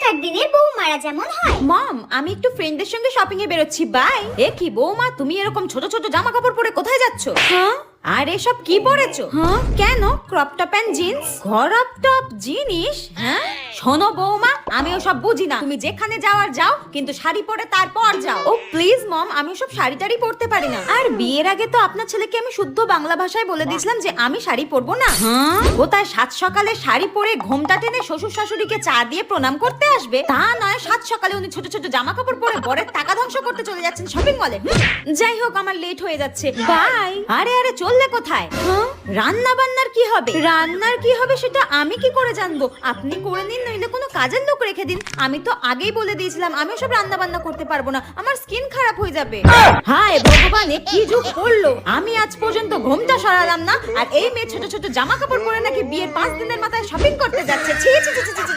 আগেকার দিনের বৌমারা যেমন হয়। মম, আমি একটু ফ্রেন্ডদের সঙ্গে শপিং এ বেরোচ্ছি, বাই। এ কি বৌমা, তুমি এরকম ছোট ছোট জামা কাপড় পরে কোথায় যাচ্ছ? হ্যাঁ, আর এসব কি পরেছো? হ্যাঁ, কেন? Crop top and jeans? Crop top জিনিস? হ্যাঁ, শোনো বৌমা, আমি ওসব বুঝি না। তুমি যেখানে যাওয়ার যাও, কিন্তু শাড়ি পরে তারপর যাও। ও প্লিজ মম, আমি ওসব শাড়ি টাড়ি পরতে পারি না। আর বিয়ের আগে তো আপনার ছেলেকে আমি শুদ্ধ বাংলা ভাষায় বলে দিয়েছিলাম যে আমি শাড়ি পরবো না। হ্যাঁ, কোথায় সাত সকালে শাড়ি পরে ঘোমটা টেনে শ্বশুর শাশুড়িকে চা দিয়ে প্রণাম করতে আসবে, তা নয় সাত সকালে উনি ছোট ছোট জামা কাপড় পরে বরের টাকা ধ্বংস করতে চলে যাচ্ছেন শপিং মলে। যাই হোক, আমার লেট হয়ে যাচ্ছে, বাই। আরে আরে, চললে কোথায়? রান্না বান্নার কি হবে? রান্নার কি হবে সেটা আমি কি করে জানবো? আপনি করে নিন, নইলে কোনো কাজের লোক রেখে দিন। আমি তো আগেই বলে দিয়েছিলাম আমি সব রান্না বান্না করতে পারবো না, আমার স্কিন খারাপ হয়ে যাবে। হায় ভগবান, এ কি যুগ পড়লো! আমি আজ পর্যন্ত ঘোমটা সরালাম না, আর এই মেয়ে ছোট ছোট জামা কাপড় পরে নাকি বিয়ের 5 দিনের মাথায় শপিং করতে যাচ্ছে। ছি ছি ছি ছি ছি।